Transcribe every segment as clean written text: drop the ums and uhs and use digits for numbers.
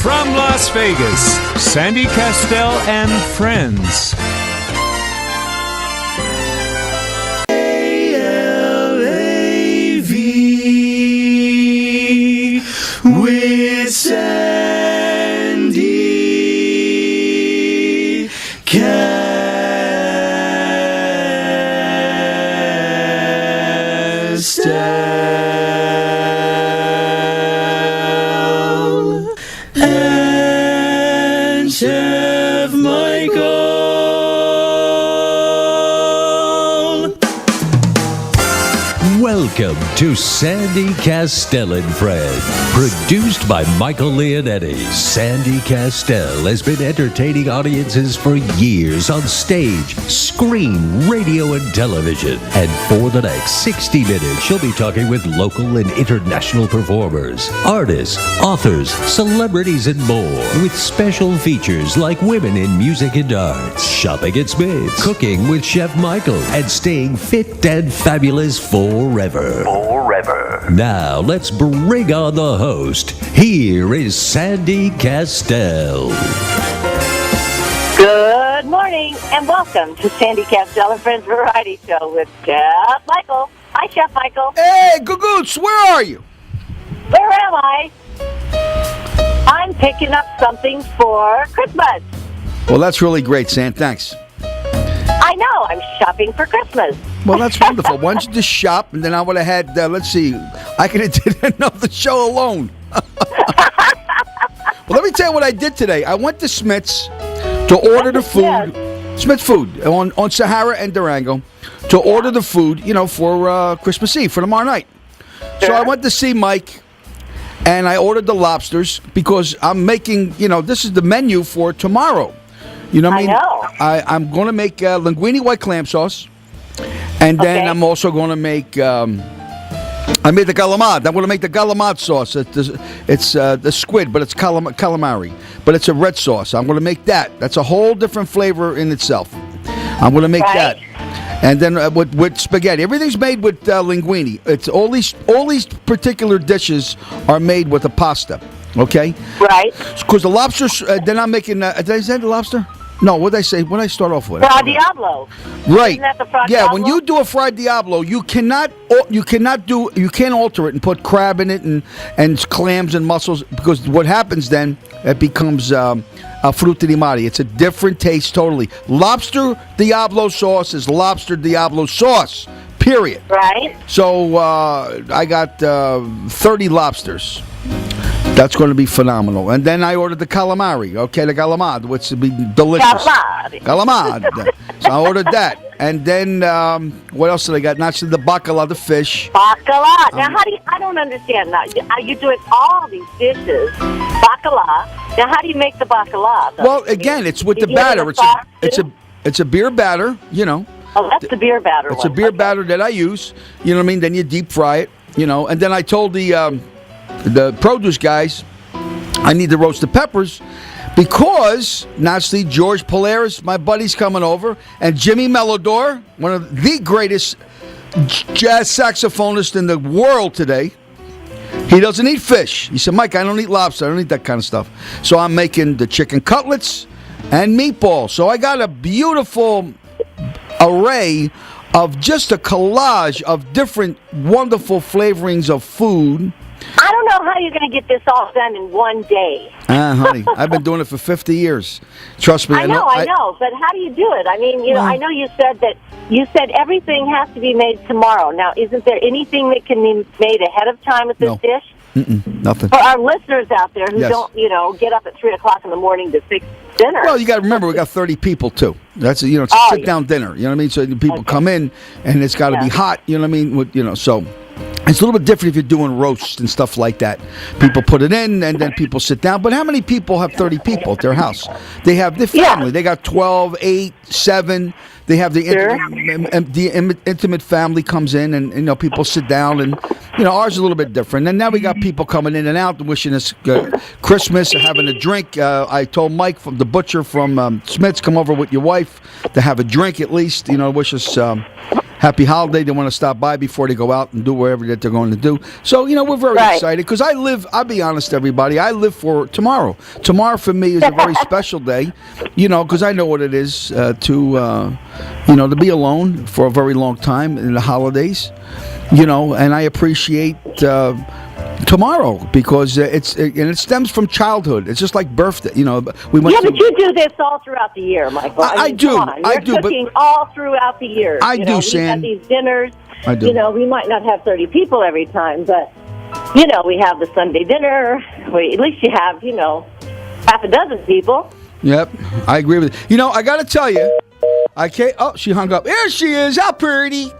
From Las Vegas, Sandy Kastel and friends. ALAV with Sandy Kastel. Chef Michael. Welcome to Sandy Kastel and Friends. Produced by Michael Leonetti. Sandy Kastel has been entertaining audiences for years on stage, screen, radio, and television. And for the next 60 minutes, she'll be talking with local and international performers, artists, authors, celebrities, and more. With special features like women in music and arts, shopping at Smith's, cooking with Chef Michael, and staying fit and fabulous forever. Now, let's bring on the host. Here is Sandy Kastel. Good morning, and welcome to Sandy Kastel and Friends Variety Show with Chef Michael. Hi, Chef Michael. Hey, Gugoots, where are you? Where am I? I'm picking up something for Christmas. Well, that's really great, Sam. Thanks. I know, I'm shopping for Christmas. Well, that's wonderful. Why don't you just shop, and then I would have had, let's see, I could have did another show alone. Well, let me tell you what I did today. I went to Smith's to order the food. Yes. Smith's Food on Sahara and Durango to order the food, for Christmas Eve, for tomorrow night. Sure. So I went to see Mike, and I ordered the lobsters because I'm making, this is the menu for tomorrow. You know what I mean? I know. I'm going to make linguine white clam sauce. And then I'm also going to make, I made the calamad. I'm going to make the calamad sauce. It's the squid, but it's calamari. But it's a red sauce. I'm going to make that. That's a whole different flavor in itself. I'm going to make that. And then with spaghetti. Everything's made with linguine. It's all these particular dishes are made with a pasta. Okay? Right. Because the lobsters, then I'm making, did I say the lobster? No, what did I say? What did I start off with? Fried Diablo. Right. Isn't that the fried yeah, Diablo? when you do a fried Diablo, you can't alter it and put crab in it and clams and mussels, because what happens then, it becomes a frutti di mare. It's a different taste totally. Lobster Diablo sauce is lobster Diablo sauce, period. Right. So I got 30 lobsters. That's going to be phenomenal. And then I ordered the calamari, the calamad, which would be delicious. Calamad. So I ordered that. And then, what else did I got? Naturally, the bacala, the fish. Bacala. Now, I don't understand now. You're doing all these dishes. Bacala. Now, how do you make the bacala? Well, again, it's with the batter. It's a beer batter, Oh, that's the beer batter It's a beer batter that I use. You know what I mean? Then you deep fry it, And then I told the produce guys, I need to roast the peppers because, naturally, George Polaris, my buddy's coming over, and Jimmy Melodor, one of the greatest jazz saxophonists in the world today, he doesn't eat fish. He said, Mike, I don't eat lobster. I don't eat that kind of stuff. So I'm making the chicken cutlets and meatballs. So I got a beautiful array of just a collage of different wonderful flavorings of food. I don't know how you're going to get this all done in one day. Honey, I've been doing it for 50 years. Trust me. I know, but how do you do it? I mean, I know you said everything has to be made tomorrow. Now, isn't there anything that can be made ahead of time with this dish? Nothing. For our listeners out there who don't, get up at 3 o'clock in the morning to fix dinner. Well, you got to remember, we got 30 people, too. That's it's a sit-down dinner, you know what I mean? So people come in, and it's got to be hot, you know what I mean? So it's a little bit different if you're doing roasts and stuff like that. People put it in, and then people sit down. But how many people have 30 people at their house? They have their family. They got 12, 8, 7. They have the intimate family comes in, and people sit down, and ours is a little bit different. And now we got people coming in and out and wishing us Christmas, having a drink. I told Mike from the butcher from Smith's, come over with your wife to have a drink at least. Wish us happy holiday. They want to stop by before they go out and do whatever that they're going to do. So, we're very excited because I'll be honest, everybody, I live for tomorrow. Tomorrow for me is a very special day, because I know what it is to be alone for a very long time in the holidays, and I appreciate tomorrow because it stems from childhood. It's just like birthday. We went. Yeah, but you do this all throughout the year, Michael. I do. You're cooking all throughout the year. I do, Sam. We have these dinners. I do. We might not have 30 people every time, but we have the Sunday dinner. At least you have half a dozen people. Yep, I agree with you. I got to tell you, I can't. Oh, she hung up. Here she is. How pretty.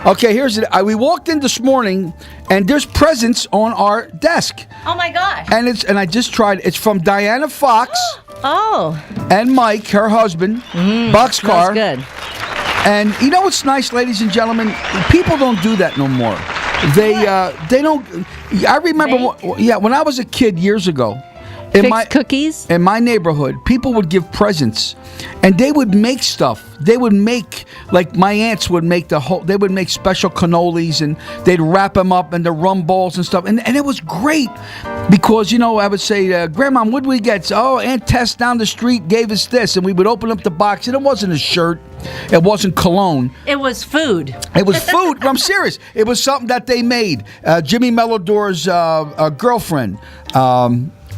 Okay, here's it. We walked in this morning, and there's presents on our desk. Oh my gosh! And I just tried. It's from Diana Fox. Oh. And Mike, her husband. Boxcar. That's good. And you know what's nice, ladies and gentlemen? People don't do that no more. They don't. I remember. When I was a kid years ago. Cookies? In my neighborhood, people would give presents, and they would make stuff. They would make, like my aunts would make they would make special cannolis, and they'd wrap them up in the rum balls and stuff. And it was great because, I would say, Grandma, what did we get? Oh, Aunt Tess down the street gave us this. And we would open up the box, and it wasn't a shirt. It wasn't cologne. It was food. It was food. I'm serious. It was something that they made. Jimmy Melodor's girlfriend,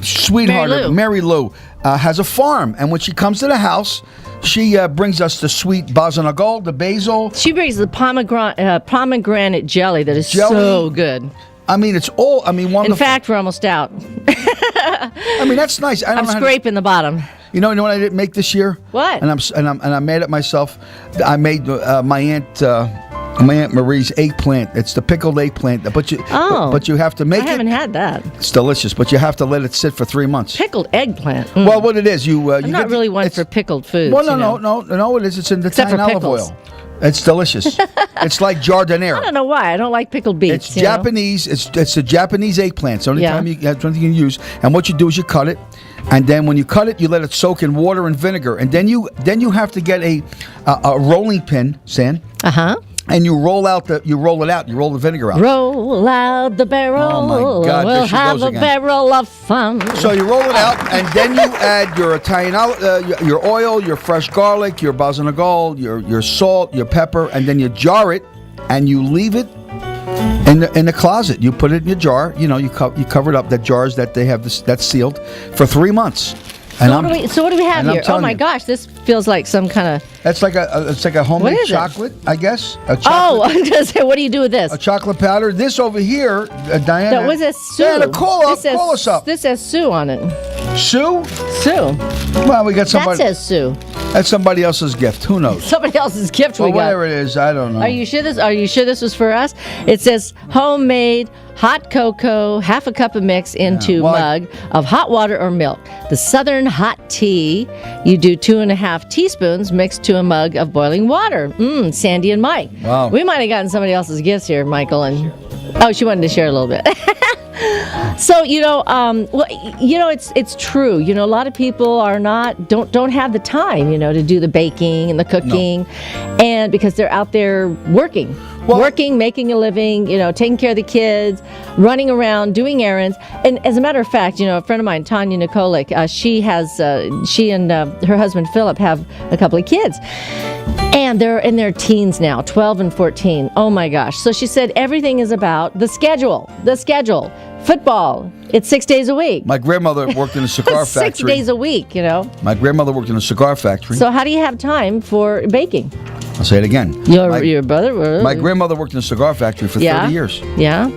sweetheart, Mary Lou, has a farm, and when she comes to the house, she brings us the sweet basil, the basil. She brings the pomegranate jelly that is so good. I mean, it's all. I mean, wonderful. In fact, we're almost out. I mean, that's nice. I'm scraping the bottom. You know what I didn't make this year? What? And I'm mad at myself. I made my Aunt Marie's eggplant. It's the pickled eggplant, but you have to make it. I haven't had that. It's delicious, but you have to let it sit for 3 months. Pickled eggplant. Well, what it is, I'm not really one for pickled foods. Well, no, it is. It's in the Italian olive oil. It's delicious. It's like giardiniera. I don't know why. I don't like pickled beets. It's Japanese. It's a Japanese eggplant. It's the only time you have something you can use. And what you do is you cut it, and then when you cut it, you let it soak in water and vinegar, and then you have to get a rolling pin, Sam. And you roll it out. You roll the vinegar out. Roll out the barrel. Oh my God! We'll have a barrel of fun. So you roll it out, and then you add your Italian your oil, your fresh garlic, your basil, your salt, your pepper, and then you jar it, and you leave it in the closet. You put it in your jar. You cover it up. That jars that they have that's sealed for 3 months. So what do we have here? Oh my gosh, this feels like some kind of. It's like a homemade chocolate, I guess. Oh, I was gonna say, what do you do with this? A chocolate powder. This over here, Diana. That was a Sue. Diana, call us up. This says Sue on it. Sue? Sue. Well, we got somebody. That says Sue. That's somebody else's gift. Who knows? Somebody else's gift we got. Whatever it is, I don't know. Are you sure this was for us? It says homemade hot cocoa, half a cup of mix into mug of hot water or milk. The Southern hot tea, you do 2.5 teaspoons mixed to a mug of boiling water. Sandy and Mike. Wow. We might have gotten somebody else's gifts here, Michael. And she wanted to share a little bit. So it's true. A lot of people don't have the time, to do the baking and the cooking, and because they're out there working, making a living, taking care of the kids, running around, doing errands. And as a matter of fact, a friend of mine, Tanya Nikolic, she and her husband Philip have a couple of kids. And they're in their teens now, 12 and 14. Oh my gosh. So she said everything is about the schedule. Football. It's 6 days a week. My grandmother worked in a cigar factory. 6 days a week, My grandmother worked in a cigar factory. So how do you have time for baking? I'll say it again. Your brother? My grandmother worked in a cigar factory for 30 years. Yeah.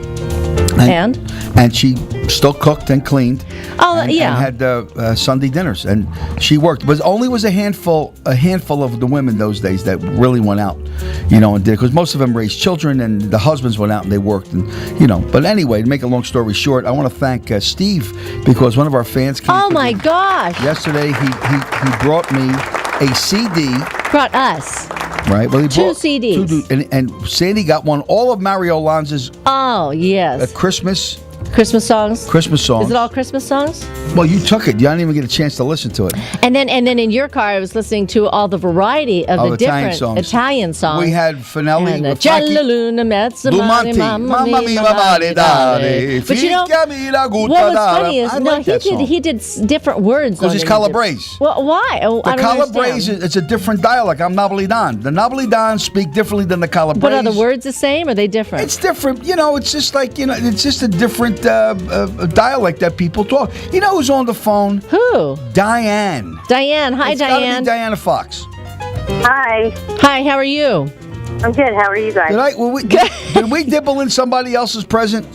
And she still cooked and cleaned. And had Sunday dinners, and she worked. But only was a handful of the women those days that really went out, and did, because most of them raised children, and the husbands went out and they worked, and But anyway, to make a long story short, I want to thank Steve, because one of our fans came. Oh my gosh! Yesterday he brought me a CD. Brought us. Right. Well, he brought 2 CDs. And Sandy got one. All of Mario Lanza's. Oh yes. Christmas Christmas songs? Christmas songs. Is it all Christmas songs? Well, you took it. You didn't even get a chance to listen to it. And then in your car, I was listening to all the variety of the Italian different songs. Italian songs. We had Finelli and with Cielo Luna Mezza Lumanti, Mamma Mia, Mamma Dare. But you know, what was funny is he did different words. Because it's Calabrese. Well, why? Oh, The I don't Calabrese, understand. it's a different dialect. I'm Napolitan. The Napolitan speak differently than the Calabrese. But are the words the same? Or are they different? It's different. It's just like, it's just a different dialect that people talk. You know who's on the phone? Who? Diane. Diane. Hi, It's gotta be Diane. Diana Fox. Hi. Hi, how are you? I'm good. How are you guys? Did we dibble in somebody else's present?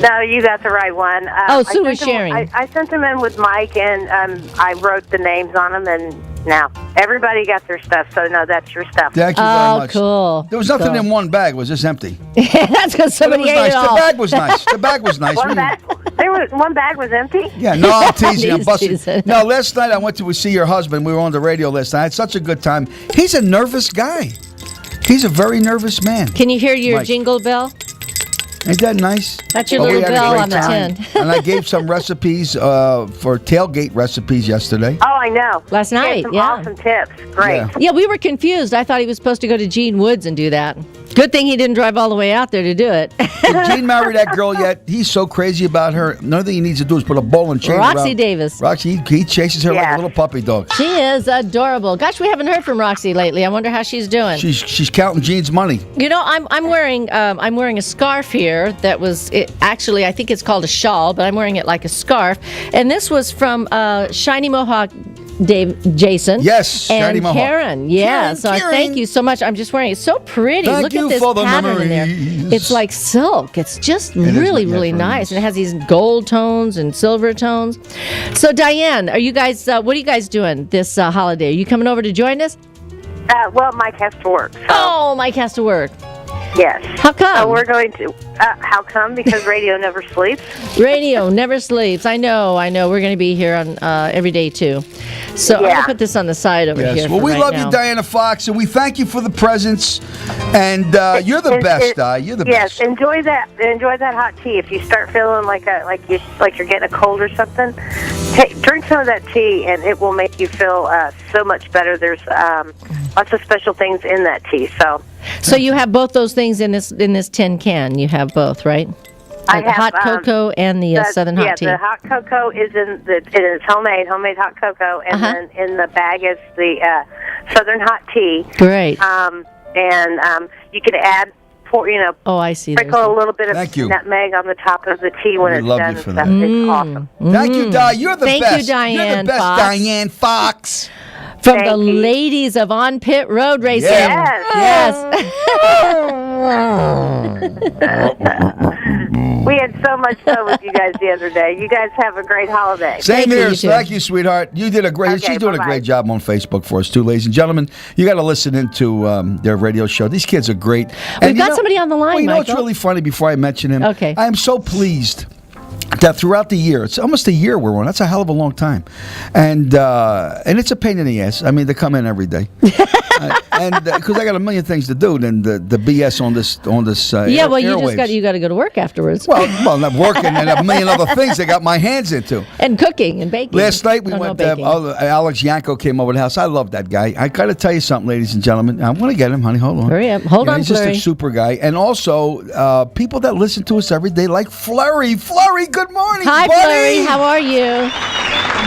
No, you got the right one. Sue was sharing. I sent them in with Mike, and I wrote the names on them, and now everybody got their stuff. So, no, that's your stuff. Thank you very much. Cool. There was nothing in one bag. It was just empty. That's because somebody But it was ate nice. it all. The bag was nice. The bag was nice. One bag was empty? Yeah, no, I'm teasing. I'm He's busting. teasing. No, last night I went to see your husband. We were on the radio last night. I had such a good time. He's a nervous guy. He's a very nervous man. Can you hear your Mike. jingle bell? Ain't that nice? That's your But we little had a bell great on the time. tin. And I gave some recipes for tailgate recipes yesterday. Oh, I know. Last He had night, some yeah. awesome tips. Great. Yeah. Yeah, we were confused. I thought he was supposed to go to Gene Woods and do that. Good thing he didn't drive all the way out there to do it. Did Gene marry that girl yet? He's so crazy about her. Another thing he needs to do is put a ball and chain Roxy around. Davis. Roxy, he chases her like Yeah. a little puppy dog. She is adorable. Gosh, we haven't heard from Roxy lately. I wonder how she's doing. She's counting Gene's money. You know, I'm wearing a scarf here that was actually I think it's called a shawl, but I'm wearing it like a scarf. And this was from Shiny Mohawk Jason. Yes, and Shiny Mohawk. Karen. Yeah, Karen, so I Karen. thank you so much. I'm just wearing it. It's so pretty. Thank Look you at this for the pattern in there. memories. It's like silk. It's just is really, nice, really very nice. nice. And it has these gold tones and silver tones. So Diane, are you guys? What are you guys doing this holiday? Are you coming over to join us? Well, Mike has to work. So, Oh, Mike has to work. yes. How come? So we're going to. How come? Because radio never sleeps. Radio never sleeps. I know. We're going to be here on every day too. So I'm going Yeah. to put this on the side over here. Yes. Well, for we right love now. you, Diana Fox, and we thank you for the presents. And you're the best, Di. You're the Yes, best. enjoy that. Enjoy that hot tea. If you start feeling like you're getting a cold or something, drink some of that tea, and it will make you feel so much better. There's lots of special things in that tea. So you have both those things in this tin can. You have both, right? I Like the have, hot cocoa and the Southern hot tea. Yeah, the hot cocoa is it is homemade hot cocoa, and Uh-huh. then in the bag is the Southern hot tea. Great. And you can add, Oh, I see. sprinkle a little bit of Thank you. nutmeg on the top of the tea when We it's love done. you for and that. stuff. It's awesome. Thank you, Di. You're the Thank you, best. You're the Diane best, Fox. Diane Fox. From Thank the you. ladies of On Pit Road Racing. Yeah. Yes. We had so much fun with you guys the other day. You guys have a great holiday. Same Thank you, here. you too. Thank you, sweetheart. You did a great. Okay, she's doing a bye-bye. great job on Facebook for us too, ladies and gentlemen. You got to listen into their radio show. These kids are great. We've got somebody on the line, Well, you know what's Michael? really funny? Before I mention him, Okay. I am so pleased that throughout the year, it's almost a year we're on. That's a hell of a long time, and it's a pain in the ass. I mean, they come in every day, and because I got a million things to do than the BS on this Yeah, well, you airwaves. just got to go to work afterwards. well, not working and a million other things I got my hands into. And cooking and baking. Last night we Oh, no, went. baking. Alex Yanko came over to the house. I love that guy. I got to tell you something, ladies and gentlemen. I'm going to get him, honey. Hold on. Hurry up. Hold on, He's just Flurry. a super guy, and also people that listen to us every day, like Flurry. Flurry, good morning, Hi, buddy. Flurry. How are you?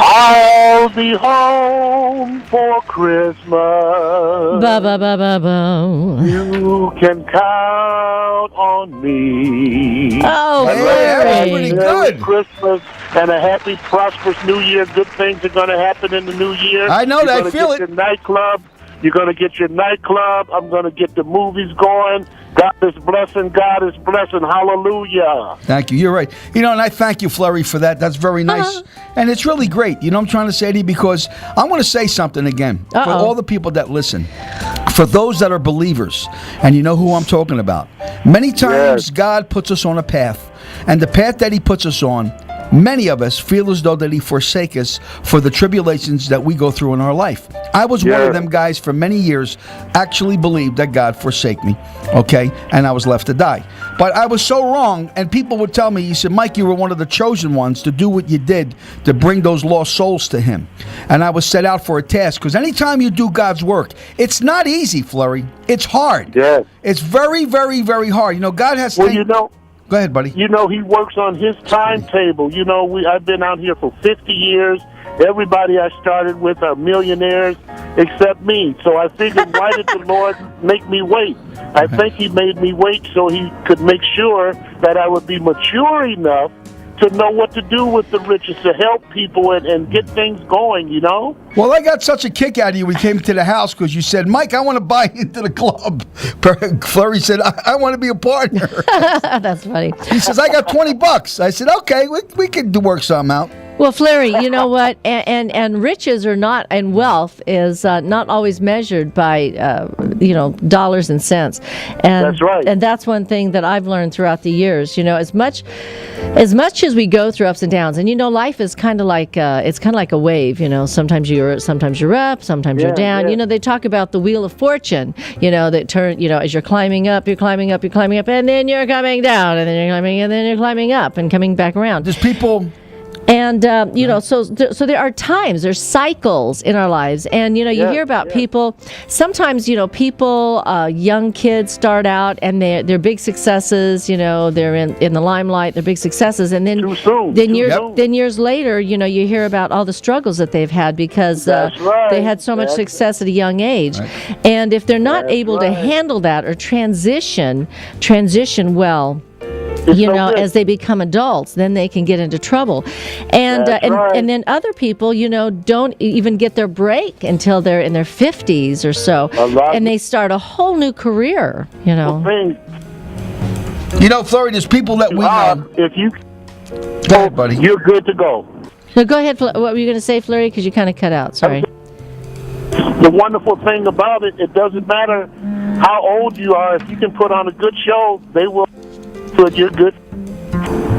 I'll be home for Christmas. Ba ba ba ba ba. You can count on me. Oh, Hey, Flurry. that's pretty Merry good. Christmas and a happy, prosperous New Year. Good things are going to happen in the New Year. I know You're that. I gonna feel get it. Your nightclub. You're going to get your nightclub. I'm going to get the movies going. God is blessing. God is blessing. Hallelujah. Thank you. You're right. And I thank you, Flurry, for that. That's very nice. And it's really great. You know what I'm trying to say to you? Because I want to say something again for all the people that listen. For those that are believers, and you know who I'm talking about. Many times Yes. God puts us on a path. And the path that he puts us on, many of us feel as though that he forsake us for the tribulations that we go through in our life. I was one of them guys for many years, actually believed that God forsake me, okay, and I was left to die. But I was so wrong, and people would tell me, he said, Mike, you were one of the chosen ones to do what you did to bring those lost souls to him. And I was set out for a task, because anytime you do God's work, it's not easy, Flurry. It's hard. Yes. It's very, very, very hard. You know, God has... Well, you know... Go ahead, buddy. You know, he works on his timetable. You know, I've been out here for 50 years. Everybody I started with are millionaires except me. So I figured, why did the Lord make me wait? I think he made me wait so he could make sure that I would be mature enough to know what to do with the riches, to help people and get things going, you know? Well, I got such a kick out of you when you came to the house because you said, Mike, I want to buy into the club. Flurry said, I want to be a partner. That's funny. He says, I got $20. I said, okay, we can work something out. Well, Flurry, you know what? And riches are not, and wealth is not always measured by, dollars and cents. And that's right. And that's one thing that I've learned throughout the years. You know, as much as we go through ups and downs, and you know, life is kind of like a wave. You know, sometimes you're up, sometimes you're down. Yeah. You know, they talk about the wheel of fortune. You know, that turn. You know, as you're climbing up, and then you're coming down, and then you're climbing up and coming back around. There's people. And, so there are times, there's cycles in our lives. And, you know, you hear about people, sometimes, you know, young kids start out and they're big successes, you know, they're in the limelight, they're big successes. And then, Too soon. Then years later, you know, you hear about all the struggles that they've had because they had so much success at a young age. Right. And if they're not able to handle that or transition well, as they become adults, then they can get into trouble. And and then other people, you know, don't even get their break until they're in their 50s or so. And they start a whole new career, you know. You know, Flurry, there's people that we know. If you go ahead, buddy. You're good to go. No, go ahead. What were you going to say, Flurry? Because you kind of cut out. Sorry. The wonderful thing about it, it doesn't matter how old you are. If you can put on a good show, they will. But you're good.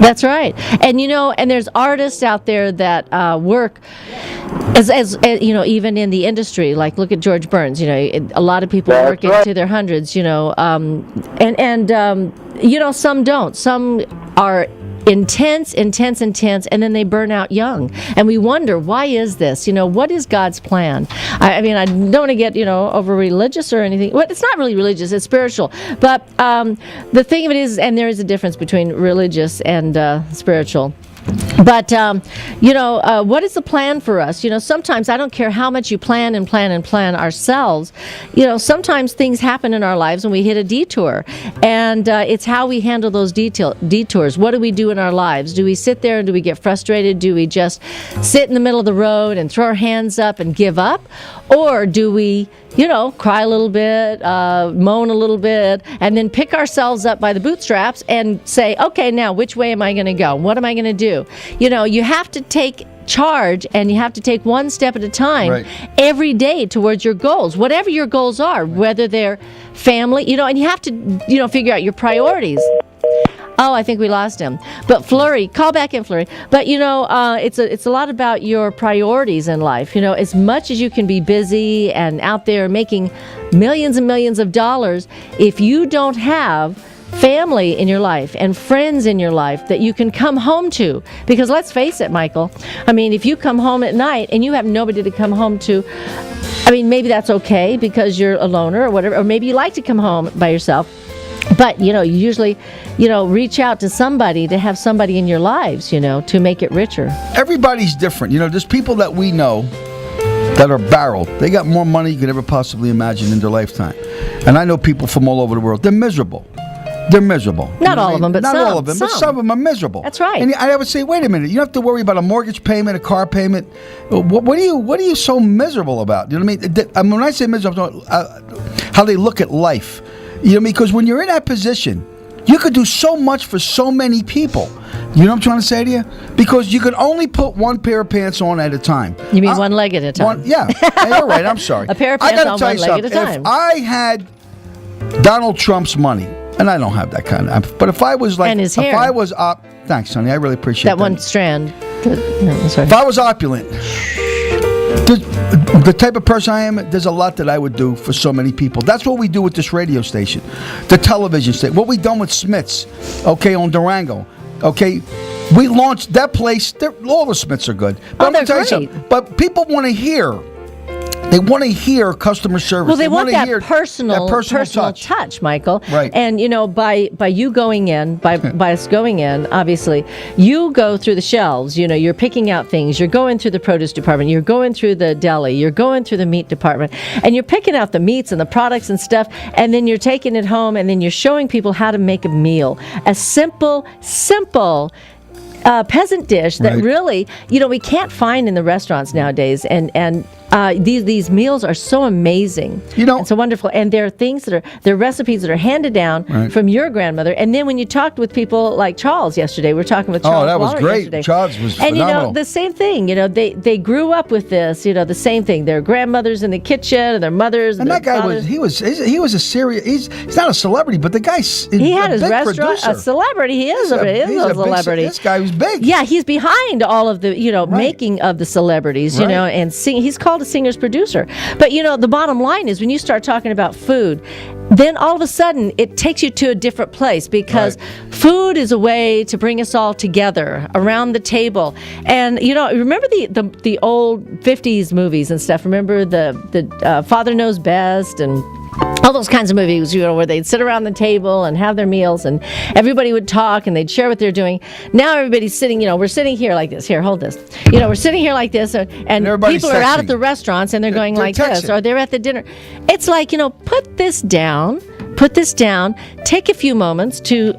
That's right. And, you know, and there's artists out there that work as you know, even in the industry, like look at George Burns, you know, a lot of people work into their hundreds, you know, you know, some don't. Some are intense, and then they burn out young. And we wonder, why is this? You know, what is God's plan? I mean, I don't want to get, you know, over religious or anything. Well, it's not really religious, it's spiritual. But the thing of it is, and there is a difference between religious and spiritual. But, what is the plan for us? You know, sometimes I don't care how much you plan ourselves. You know, sometimes things happen in our lives and we hit a detour. And it's how we handle those detours. What do we do in our lives? Do we sit there and do we get frustrated? Do we just sit in the middle of the road and throw our hands up and give up? Or do we, you know, cry a little bit, moan a little bit, and then pick ourselves up by the bootstraps and say, okay, now which way am I going to go? What am I going to do? You know, you have to take charge and you have to take one step at a time every day towards your goals, whatever your goals are, whether they're family, you know, and you have to, you know, figure out your priorities. Oh, I think we lost him. But Flurry, call back in, Flurry. But, you know, it's a lot about your priorities in life. You know, as much as you can be busy and out there making millions and millions of dollars, if you don't have family in your life and friends in your life that you can come home to, because let's face it, Michael, I mean, if you come home at night and you have nobody to come home to, I mean, maybe that's okay because you're a loner or whatever, or maybe you like to come home by yourself. But, you know, you usually, you know, reach out to somebody to have somebody in your lives, you know, to make it richer. Everybody's different. You know, there's people that we know that are barreled. They got more money you could ever possibly imagine in their lifetime. And I know people from all over the world. They're miserable. Not all of them, but not some. Not all of them, but some of them are miserable. That's right. And I would say, wait a minute. You don't have to worry about a mortgage payment, a car payment. What are you so miserable about? You know what I mean? When I say miserable, how they look at life. You know, because when you're in that position, you could do so much for so many people. You know what I'm trying to say to you? Because you could only put one pair of pants on at a time. You mean one leg at a time? Yeah, you're right. I'm sorry. A pair of pants on one leg at a time. If I had Donald Trump's money, And I don't have that kind of. But if I was like, And his if hair. I was thanks, honey, I really appreciate that. That one strand. No, sorry. If I was opulent, the type of person I am, there's a lot that I would do for so many people. That's what we do with this radio station, the television station. What we done with Smiths, okay, on Durango, okay. We launched that place. All the Smiths are good. But I'm gonna they're tell you great. something. But people want to hear. They want to hear customer service. Well, they want wanna that hear personal touch, Michael. Right. And by you going in, by us going in, obviously, you go through the shelves. You're picking out things. You're going through the produce department. You're going through the deli. You're going through the meat department, and you're picking out the meats and the products and stuff. And then you're taking it home, and then you're showing people how to make a meal. A simple peasant dish that really, we can't find in the restaurants nowadays, and these meals are so amazing. And so wonderful, and there are things they're recipes that are handed down from your grandmother. And then when you talked with people like Charles yesterday, we were talking with Charles. Oh, that was Waller great. yesterday. Charles was phenomenal. And the same thing. They grew up with this. The same thing. Their grandmothers in the kitchen, and their mothers. And that guy fathers. he was a serious. He's not a celebrity, but the guy's He had his big restaurant, producer. a celebrity. He is a celebrity. This guy was big. Yeah, he's behind all of the making of the celebrities. And he's called a singer's producer. But the bottom line is when you start talking about food, then all of a sudden it takes you to a different place, because food is a way to bring us all together around the table. And remember the old 50s movies and stuff. Remember the Father Knows Best and all those kinds of movies, where they'd sit around the table and have their meals, and everybody would talk and they'd share what they're doing. Now everybody's sitting, we're sitting here like this. Here, hold this. We're sitting here like this, and people are out at the restaurants and they're going like this, or they're at the dinner. It's like, put this down, take a few moments to,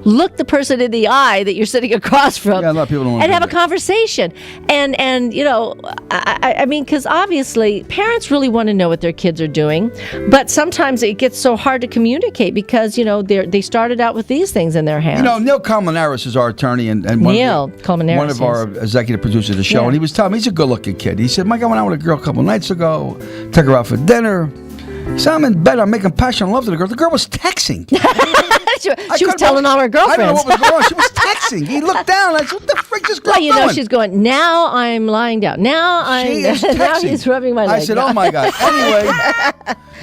look the person in the eye that you're sitting across from, a lot of people don't want and to have do a conversation. And I mean, because obviously parents really want to know what their kids are doing, but sometimes it gets so hard to communicate because, they started out with these things in their hands. Neil Colmenares is our attorney and one of our executive producers of the show, and he was telling me he's a good-looking kid. He said, Mike, I went out with a girl a couple nights ago, took her out for dinner. So I'm in bed, I'm making passionate love to the girl. The girl was texting. she was telling all her girlfriends. I don't know what was going on. She was texting. He looked down. I said, what the frick is this girl doing? She's going, now I'm lying down. Now he's rubbing my leg. I said, oh my God. Anyway,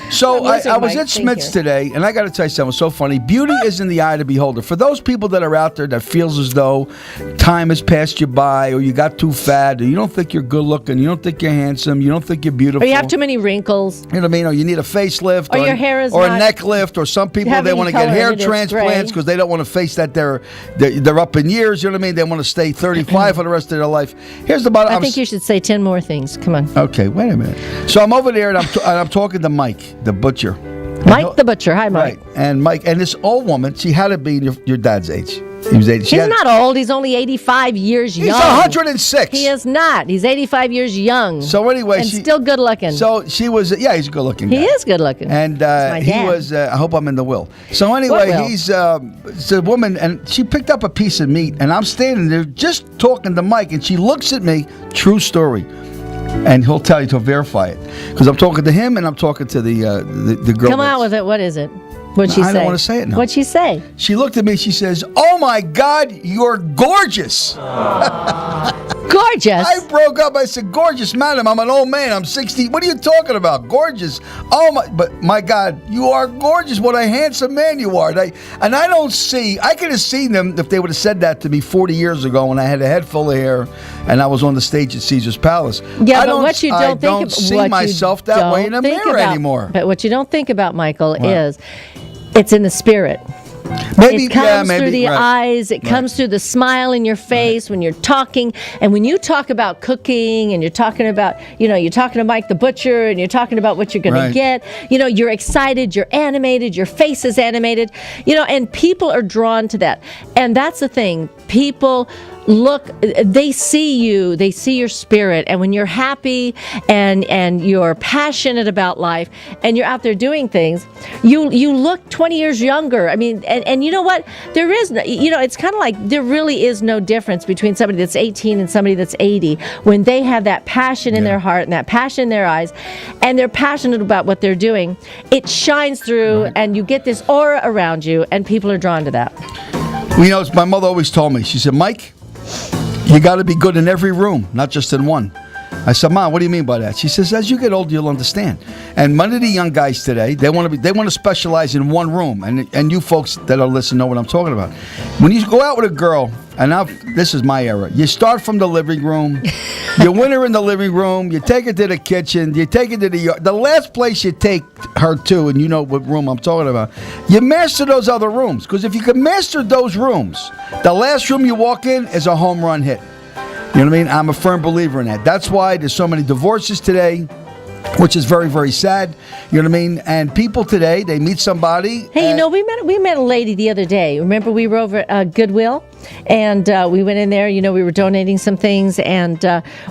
so I was at Smith's today, and I got to tell you something so funny. Beauty is in the eye of the beholder. For those people that are out there that feels as though time has passed you by, or you got too fat, or you don't think you're good looking, you don't think you're handsome, you don't think you're beautiful. Or you have too many wrinkles. You know what I mean? Or you need a facelift. Or your hair is or not a neck lift. Or some people, they want to get hair transplants because they don't want to face that they're up in years. You know what I mean? They want to stay 35 for the rest of their life. Here's the bottom. I think you should say 10 more things. Come on. Okay, wait a minute. So I'm over there and I'm talking to Mike, the butcher. Mike the butcher. Hi, Mike. Right. And Mike, and this old woman, she had to be your dad's age. He was 80. He's not old. He's only 85 years young. He's 106. He is not. He's 85 years young. So anyway, and still good looking. So she was. Yeah, he's a good looking guy. He is good looking. And he was. I hope I'm in the will. So anyway, he's it's a woman, and she picked up a piece of meat, and I'm standing there just talking to Mike, and she looks at me. True story. And he'll tell you to verify it because I'm talking to him and I'm talking to the girl. Come out with it. What is it? What'd she say? I don't want to say it now. What'd she say? She looked at me. She says, "Oh my God, you're gorgeous." Gorgeous. I broke up. I said, "Gorgeous, madam. I'm an old man. I'm 60. What are you talking about? Gorgeous? Oh my! But my God, you are gorgeous. What a handsome man you are." And I don't see. I could have seen them if they would have said that to me 40 years ago when I had a head full of hair and I was on the stage at Caesar's Palace. Yeah, but what you don't think I don't see myself that way in a mirror anymore. But what you don't think about, Michael, is it's in the spirit. Maybe, it comes through the right. eyes. It comes through the smile in your face when you're talking. And when you talk about cooking and you're talking about, you're talking to Mike the butcher and you're talking about what you're going to get, you're excited, you're animated, your face is animated, and people are drawn to that. And that's the thing. People look, they see you, they see your spirit, and when you're happy and you're passionate about life and you're out there doing things, you look 20 years younger. I mean, and you know what? There is no, it's kind of like there really is no difference between somebody that's 18 and somebody that's 80 when they have that passion in their heart and that passion in their eyes, and they're passionate about what they're doing. It shines through, and you get this aura around you, and people are drawn to that. Well, my mother always told me, she said, Mike, you got to be good in every room, not just in one. I said, Mom, what do you mean by that? She says, as you get older, you'll understand. And many of the young guys today, they want to specialize in one room. And you folks that are listening know what I'm talking about. When you go out with a girl, and now this is my era, you start from the living room, you win her in the living room, you take her to the kitchen, you take her to the yard. The last place you take her to, and you know what room I'm talking about, you master those other rooms. Because if you can master those rooms, the last room you walk in is a home run hit. You know what I mean? I'm a firm believer in that. That's why there's so many divorces today, which is very, very sad. You know what I mean? And people today, they meet somebody. Hey, we met a lady the other day. Remember, we were over at Goodwill, and we went in there. We were donating some things, and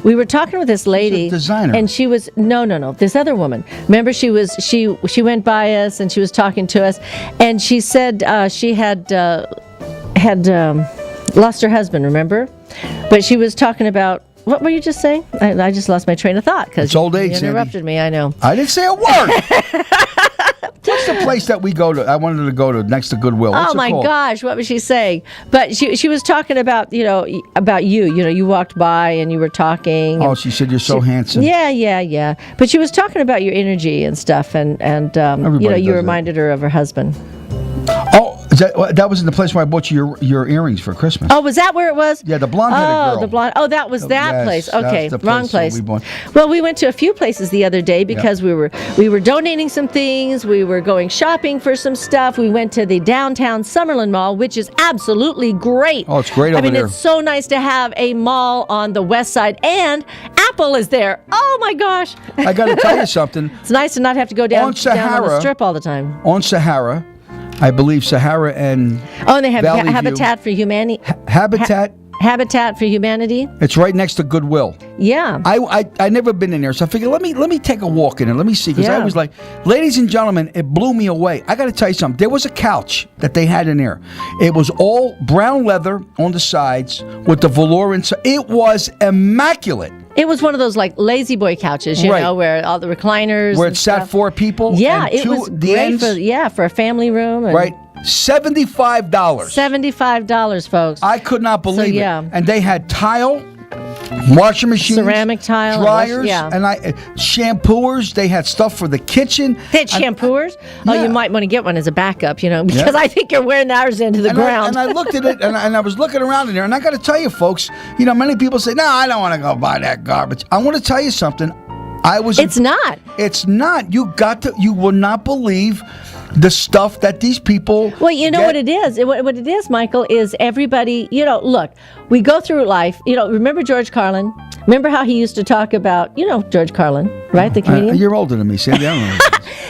we were talking with this lady. She's a designer. And she was no, this other woman. Remember, she went by us, and she was talking to us, and she said she had lost her husband. Remember? But she was talking about, what were you just saying? I just lost my train of thought because old age, you interrupted me. I know. I didn't say a word. What's the place that we go to? I wanted to go to next to Goodwill. What's oh my it called? gosh, what was she saying? But she was talking about about you. You walked by and you were talking. Oh, she said you're so handsome. Yeah. But she was talking about your energy and stuff, and you reminded her of her husband. Oh, that was in the place where I bought you your earrings for Christmas. Oh, was that where it was? Yeah, the blonde-headed girl. Oh, the blonde. Oh, that was that yes, place. Okay, that's the wrong place. Well, we went to a few places the other day because we were donating some things. We were going shopping for some stuff. We went to the downtown Summerlin Mall, which is absolutely great. Oh, it's great over there. I mean, it's so nice to have a mall on the west side, and Apple is there. Oh my gosh! I got to tell you something. It's nice to not have to go down on the strip all the time. On Sahara. I believe Sahara and they have Valley Habitat for Humanity. Habitat for Humanity. It's right next to Goodwill. Yeah. I never been in there, so I figured let me take a walk in and let me see, because I was like, ladies and gentlemen, it blew me away. I got to tell you something. There was a couch that they had in there. It was all brown leather on the sides with the velour inside. It was immaculate. It was one of those like lazy boy couches, you know, where all the recliners. Where it sat 4 people. Yeah, and it was great for a family room. Right. $75. $75, folks. I could not believe it. And they had tile, washing machines, ceramic tile, dryers, and shampooers. They had stuff for the kitchen. They had shampooers? Oh, you might want to get one as a backup, because I think you're wearing ours into the ground. And I looked at it, and I was looking around in there, and I got to tell you, folks, many people say, no, I don't want to go buy that garbage. I want to tell you something. It's not. It's not. You will not believe the stuff that these people Well, you know what it is? What it is, Michael, is everybody, look, we go through life. Remember George Carlin? Remember how he used to talk about, George Carlin, right? The comedian? You're older than me, Sandy. I don't know.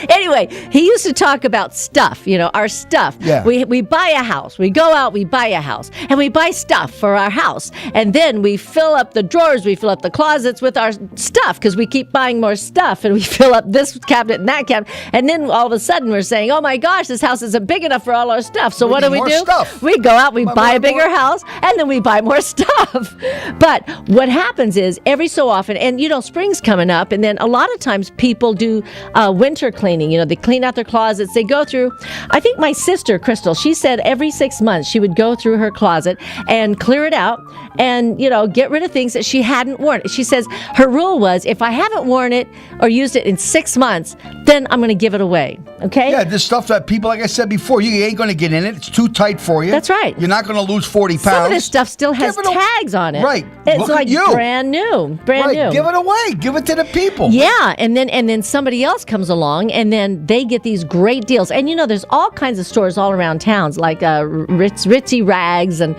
Anyway, he used to talk about stuff, our stuff. Yeah. We buy a house. We go out, we buy a house. And we buy stuff for our house. And then we fill up the drawers, we fill up the closets with our stuff because we keep buying more stuff. And we fill up this cabinet and that cabinet. And then all of a sudden we're saying, oh my gosh, this house isn't big enough for all our stuff. So what do we do? Stuff. We go out, we buy a bigger house, and then we buy more stuff. But what happens is every so often, and spring's coming up, and then a lot of times people do winter cleaning. They clean out their closets. They go through, I think my sister, Kastel, she said every 6 months she would go through her closet and clear it out and, get rid of things that she hadn't worn. She says her rule was, if I haven't worn it or used it in 6 months, then I'm going to give it away. Okay? Yeah, this stuff that people, like I said before, you ain't going to get in it. It's too tight for you. That's right. You're not going to lose 40 pounds. Some of this stuff still has tags on it. Right. It's Look like at you. brand new. Give it away. Give it to the people. Yeah, and then somebody else comes along, and then they get these great deals. And there's all kinds of stores all around towns, like Ritzy Rags, and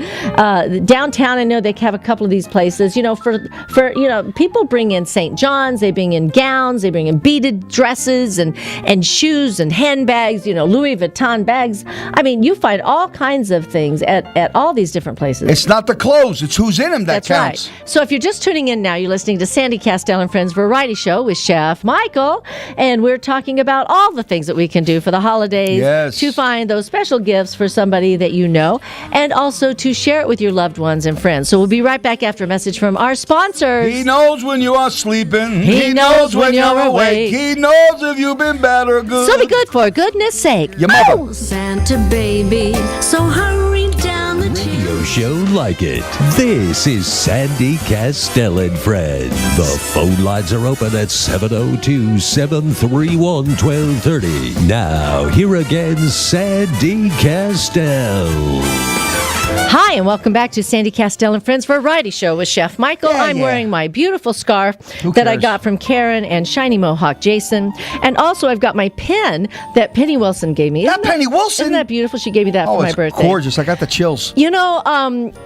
downtown. I know they have a couple of these places, for people bring in St. John's, they bring in gowns, they bring in beaded dresses and shoes and handbags, Louis Vuitton bags. I mean, you find all kinds of things at all these different places. It's not the clothes, it's who's in them that counts. Right. So if you're just tuning in now, you're listening to Sandy Kastel and Friends Variety Show with Chef Michael, and we're talking about all the things that we can do for the holidays to find those special gifts for somebody that you know, and also to share it with your loved ones and friends. So we'll be right back after a message from our sponsors. He knows when you are sleeping. He knows when you're awake. He knows if you've been bad or good. So be good for goodness sake. Your mother. Oh, Santa baby, so hurry down the Radio show like it. This is Sandy Kastel and Friends. The phone lines are open at 702-731-1230. Now, here again, Sandy Kastel. Hi, and welcome back to Sandy Kastel and Friends Variety Show with Chef Michael. I'm wearing my beautiful scarf that I got from Karen and Shiny Mohawk Jason. And also, I've got my pen that Penny Wilson gave me. Penny Wilson? Isn't that beautiful? She gave me that for my birthday. Gorgeous. I got the chills.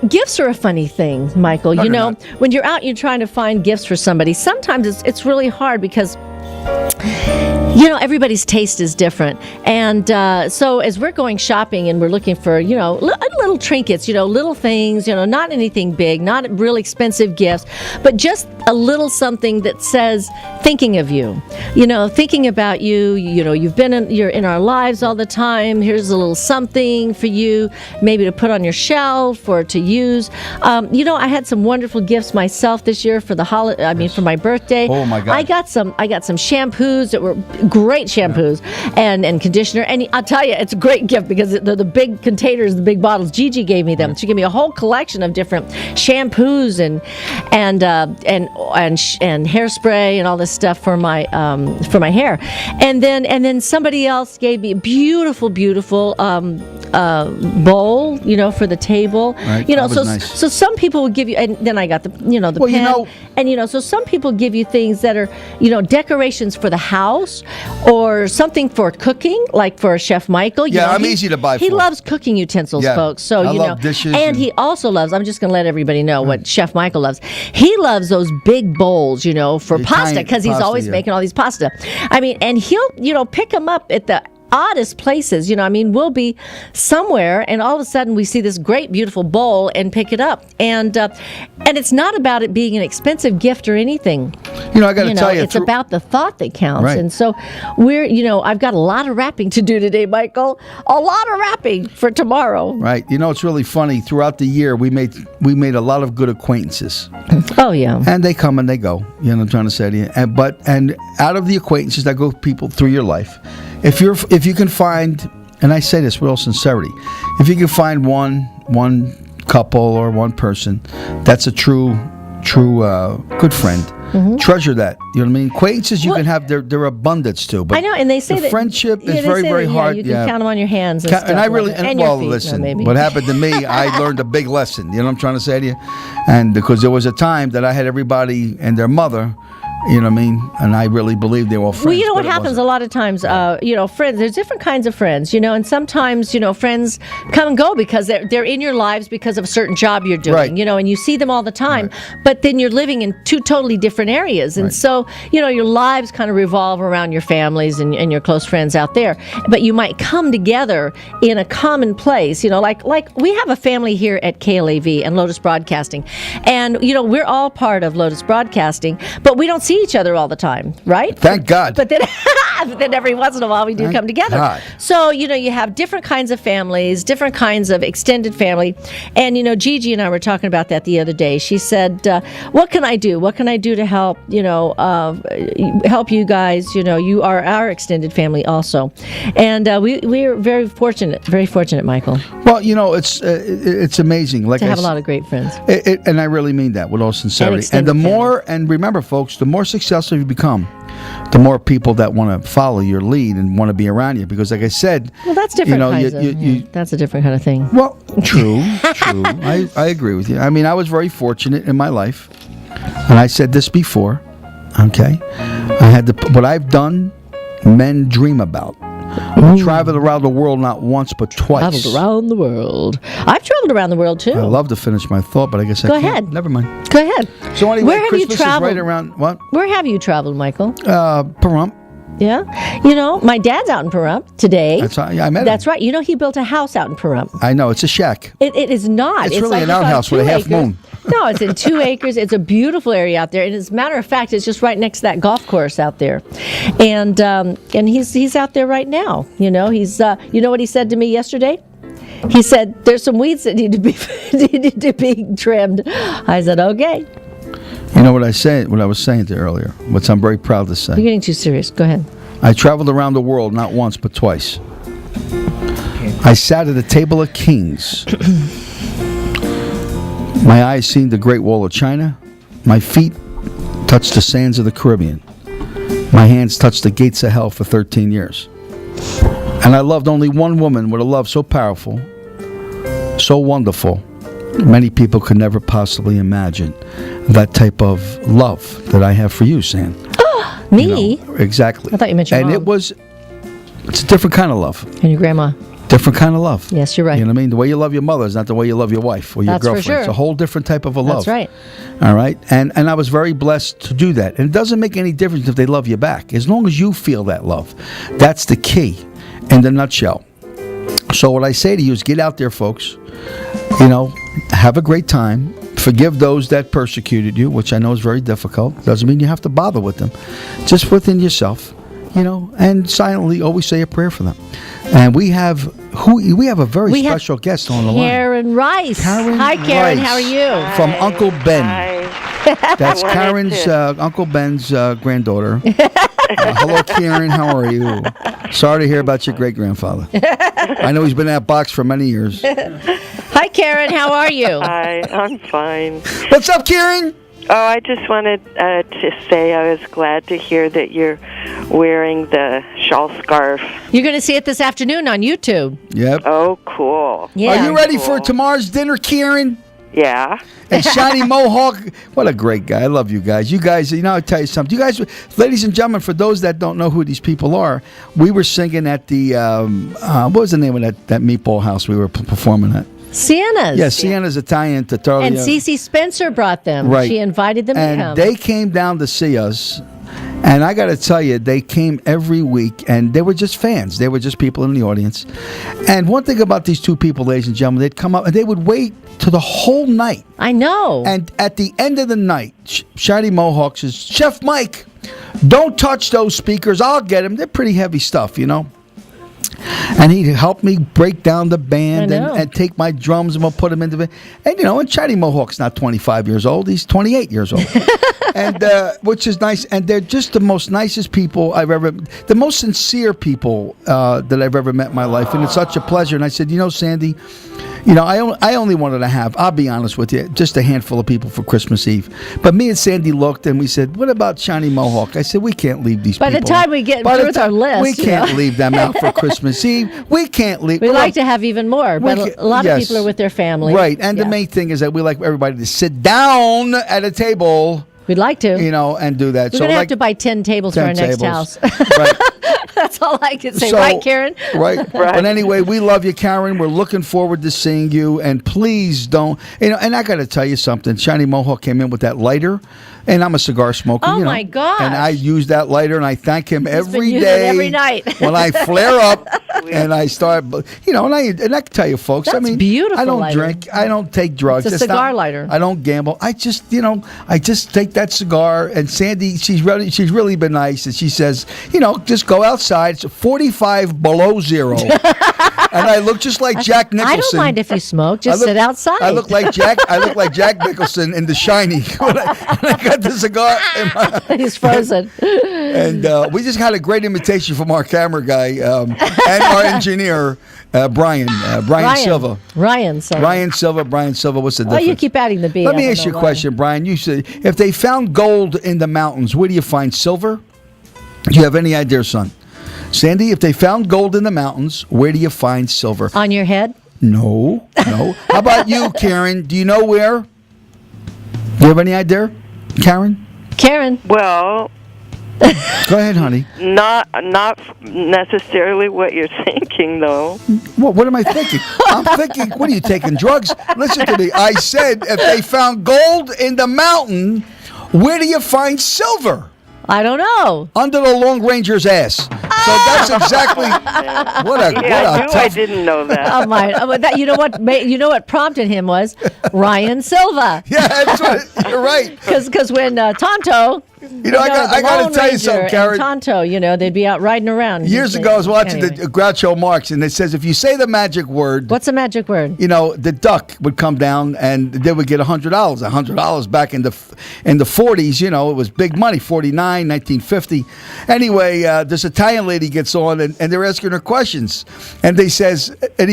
Gifts are a funny thing, Michael. No, when you're out, you're trying to find gifts for somebody. Sometimes it's really hard because everybody's taste is different. And so as we're going shopping and we're looking for, little trinkets, little things, not anything big, not real expensive gifts, but just a little something that says, thinking of you, thinking about you, you're in our lives all the time. Here's a little something for you, maybe to put on your shelf or to use. I had some wonderful gifts myself this year for the holiday, for my birthday. Oh my God. I got some shampoos that were great shampoos and conditioner, and I'll tell you, it's a great gift because they're the big containers, the big bottles. Gigi gave me them. She gave me a whole collection of different shampoos and hairspray and all this stuff for my hair, and then somebody else gave me a beautiful bowl, for the table. Right. That was nice. So some people will give you, and then I got the pen, and so some people give you things that are decorations for the house or something for cooking, like for Chef Michael. I'm easy to buy for. He loves cooking utensils, folks. So I love dishes and he also loves. I'm just going to let everybody know what Chef Michael loves. He loves those big bowls, for pasta, because he's always making all these pasta. And he'll pick them up at the oddest places. We'll be somewhere and all of a sudden we see this great beautiful bowl and pick it up, and it's not about it being an expensive gift or anything. I got to tell you, it's about the thought that counts. Right. And so I've got a lot of wrapping to do today, Michael. A lot of wrapping for tomorrow. Right. It's really funny. Throughout the year, we made a lot of good acquaintances. Oh yeah. And they come and they go. You know what I'm trying to say to you. And out of the acquaintances that go people through your life, if you can find, and I say this with all sincerity, if you can find one couple or one person that's a true good friend, treasure that. You know what I mean? Acquaintances you can have their abundance too. But I know, and they say that friendship is very, very hard. You can count them on your hands. And stuff and I like really, that. And your feet, listen. maybe. What happened to me? I learned a big lesson. You know what I'm trying to say to you? And because there was a time that I had everybody and their mother. You know what I mean? And I really believe they were all friends. Well, you know what happens a lot of times, friends, there's different kinds of friends, and sometimes, friends come and go because they're in your lives because of a certain job you're doing, right. And you see them all the time, but then you're living in two totally different areas. And so, your lives kind of revolve around your families and your close friends out there. But you might come together in a common place, like we have a family here at KLAV and Lotus Broadcasting. And, we're all part of Lotus Broadcasting, but we don't see each other all the time, right? Thank God. But then every once in a while we do come together. God. So, you have different kinds of families, different kinds of extended family. And, Gigi and I were talking about that the other day. She said, what can I do? What can I do to help, help you guys? You are our extended family also. And we're very fortunate, Michael. Well, it's amazing. Like to have a lot of great friends. And I really mean that with all sincerity. And remember, folks, the more successful you become, the more people that want to follow your lead and want to be around you. Because, like I said, well, that's different. That's a different kind of thing. Well, true. I agree with you. I was very fortunate in my life, and I said this before. Okay, I had what I've done. Men dream about. Traveled around the world not once but twice. Traveled around the world. I've traveled around the world too. I love to finish my thought, but I guess I can't. Go ahead. Never mind. Go ahead. So anyway, Where have you Christmas traveled? is right around what? Where have you traveled, Michael? Pahrump. Yeah. You know, my dad's out in Pahrump today. I met him. That's right. You know, he built a house out in Pahrump. I know, it's a shack. It is not. It's really like an it's on outhouse with a 2 half acres. moon. No, it's in 2 acres. It's a beautiful area out there. And as a matter of fact, it's just right next to that golf course out there. And he's out there right now. You know, he's you know what he said to me yesterday? He said, there's some weeds that need to be trimmed. I said, okay. You know what I was saying to you earlier, which I'm very proud to say. You're getting too serious. Go ahead. I traveled around the world not once but twice. I sat at a table of kings. My eyes seen the Great Wall of China. My feet touched the sands of the Caribbean. My hands touched the gates of hell for 13 years. And I loved only one woman with a love so powerful, so wonderful, many people could never possibly imagine that type of love that I have for you, Sam. Me? You know, exactly. I thought you meant your mom. It's a different kind of love. And your grandma. Different kind of love. Yes, you're right. You know what I mean? The way you love your mother is not the way you love your wife or your That's for girlfriend. sure. It's a whole different type of a love. That's right. All right? And I was very blessed to do that. And it doesn't make any difference if they love you back. As long as you feel that love. That's the key in the nutshell. So what I say to you is get out there, folks. You know, have a great time. Forgive those that persecuted you, which I know is very difficult. Doesn't mean you have to bother with them. Just within yourself, you know, and silently always say a prayer for them. And we have a very special guest on the line. Karen Rice. Hi, Karen. How are you? From Uncle Ben. Hi. That's Karen's Uncle Ben's granddaughter. Hello, Karen. How are you? Sorry to hear about your great-grandfather. I know he's been in that box for many years. Hi, Karen. How are you? Hi, I'm fine. What's up, Karen? Oh, I just wanted to say I was glad to hear that you're wearing the shawl scarf. You're going to see it this afternoon on YouTube. Yep. Oh, cool. Yeah. Are you ready Cool. for tomorrow's dinner, Karen? Yeah. And Shiny Mohawk. What a great guy. I love you guys. You guys, you know, I'll tell you something. You guys, ladies and gentlemen, for those that don't know who these people are, we were singing at the, what was the name of that meatball house we were performing at? Sienna's. Yeah, Sienna's Italian to throw. And Cece Spencer brought them. Right. She invited them to come. And they came down to see us. And I got to tell you, they came every week, and they were just fans. They were just people in the audience. And one thing about these two people, ladies and gentlemen, they'd come up, and they would wait to the whole night. I know. And at the end of the night, Shiny Mohawk says, Chef Mike, don't touch those speakers. I'll get them. They're pretty heavy stuff, you know. And he'd help me break down the band and take my drums and we'll put them into the. And, you know, and Shiny Mohawk's not 25 years old. He's 28 years old. And which is nice. And they're just the most nicest people the most sincere people that I've ever met in my life. And it's such a pleasure. And I said, you know, Sandy, you know, I only wanted to have, I'll be honest with you, just a handful of people for Christmas Eve. But me and Sandy looked and we said, what about Shiny Mohawk? I said, we can't leave these people. By the time we get through with our list. We can't leave them out for Christmas Eve. We can't leave. We like to have even more, but a lot of people are with their family. Right. And the main thing is that we like everybody to sit down at a table. We'd like to. You know, and do that. We're going to have to buy 10 tables for our next house. Right. That's all I can say. Right, Karen? Right. But anyway, we love you, Karen. We're looking forward to seeing you. And please don't, you know, and I got to tell you something. Shiny Mohawk came in with that lighter. And I'm a cigar smoker. Oh, you know, my gosh. And I use that lighter, and I thank him every been day. every night. When I flare up, and I start, you know, and I can tell you, folks. That's I mean, beautiful I don't lighter. drink. I don't take drugs. It's a cigar lighter. I don't gamble. I just, you know, I just take that cigar. And Sandy, she's really been nice, and she says, you know, just go outside. It's 45 below zero. And I look just like Jack Nicholson. I don't mind if you smoke. Just sit outside. I look like Jack Nicholson in The Shining when I got the cigar. He's frozen. And we just had a great invitation from our camera guy and our engineer, Brian Silva. Ryan Silva. Brian Silva. What's the difference? Well, you keep adding the B. Let me ask you a question, Brian. You said if they found gold in the mountains, where do you find silver? Do you have any idea, son? Sandy, if they found gold in the mountains, where do you find silver? On your head? No. How about you, Karen? Do you know where? Do you have any idea, Karen? Well, Go ahead, honey. Not necessarily what you're thinking, though. What am I thinking? I'm thinking, what are you taking, drugs? Listen to me. I said if they found gold in the mountain, where do you find silver? I don't know. Under the Long Ranger's ass. So that's exactly what a tough. I didn't know that. Oh my! You know what prompted him was Ryan Silva. Yeah, that's what, you're right. Because when Tonto, I got to tell you something, Karen. Tonto, they'd be out riding around. Years ago, I was watching the Groucho Marx, and it says if you say the magic word, what's the magic word? The duck would come down, and they would get $100. $100 back in the 40s. It was big money. 49, 1950. Anyway, this Italian lady gets on, and they're asking her questions, and they says, and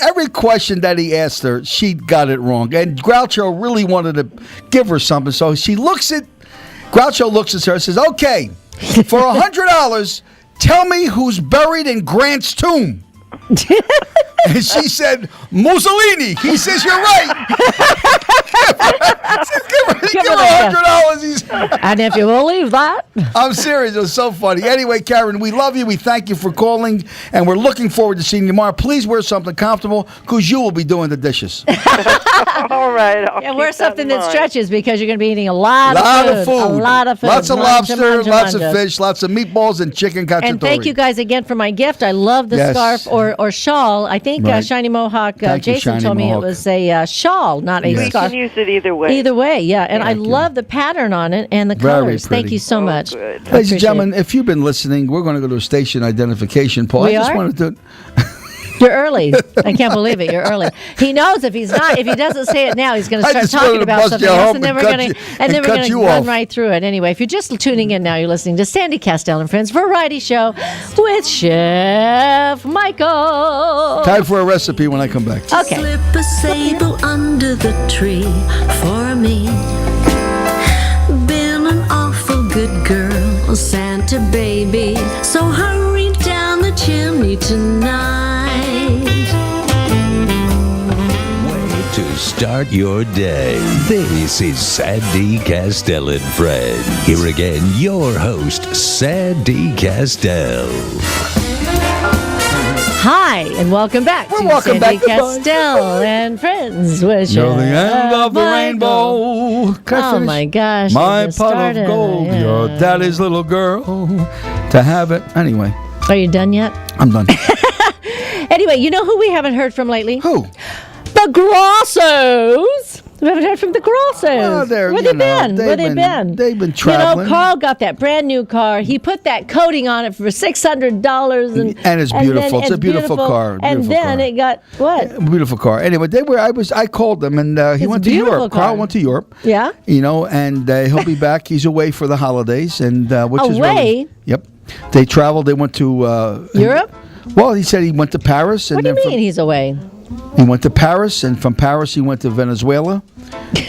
every question that he asked her, she got it wrong, and Groucho really wanted to give her something, so Groucho looks at her and says, okay, for $100, tell me who's buried in Grant's tomb. And she said, Mussolini. He says, you're right. Give her $100. And if you believe that. I'm serious. It was so funny. Anyway, Karen, we love you. We thank you for calling, and we're looking forward to seeing you tomorrow. Please wear something comfortable because you will be doing the dishes. All right. And wear something that stretches because you're going to be eating a lot of food. A lot of food. Lots of lobster, lots of fish, lots of meatballs, and chicken cacciatore. And thank you guys again for my gift. I love the scarf or shawl. I think Shiny Mohawk, Jason told me it was a shawl, not a scarf. You can use it either way. Either way, yeah. And I love the pattern on it and the colors. Thank you so much. Good. Ladies and gentlemen, if you've been listening, we're going to go to a station identification, Paul. I just wanted to... You're early. I can't believe it. You're early. He knows if he doesn't say it now, he's going to start talking about something else, and then we're going to run right through it. Anyway, if you're just tuning in now, you're listening to Sandy Kastel and Friends Variety Show with Chef Michael. Time for a recipe when I come back. Okay. Slip a sable under the tree for me. Been an awful good girl, Santa baby. So hurry down the chimney tonight. To start your day. This is Sandy Kastel and Friends. Here again, your host, Sandy Kastel. Hi, and welcome back to welcome Sandy back to Kastel and Friends. Wish You're the end of the rainbow. Oh my gosh. My pot of gold. Yeah. Your daddy's little girl. To have it. Anyway. Are you done yet? I'm done. Anyway, you know who we haven't heard from lately? Who? The Grossos. We haven't heard from the Grossos. Well, Where they been? Where they been? They've been traveling. Carl got that brand new car. He put that coating on it for $600, and it's beautiful. It's a beautiful car. And then it got what? Beautiful car. Anyway, I called them, and he went to Europe. Carl went to Europe. Yeah. And he'll be back. He's away for the holidays, and which is away. Yep. They traveled. They went to Europe. Well, he said he went to Paris. What do you mean he's away? He went to Paris, and from Paris he went to Venezuela,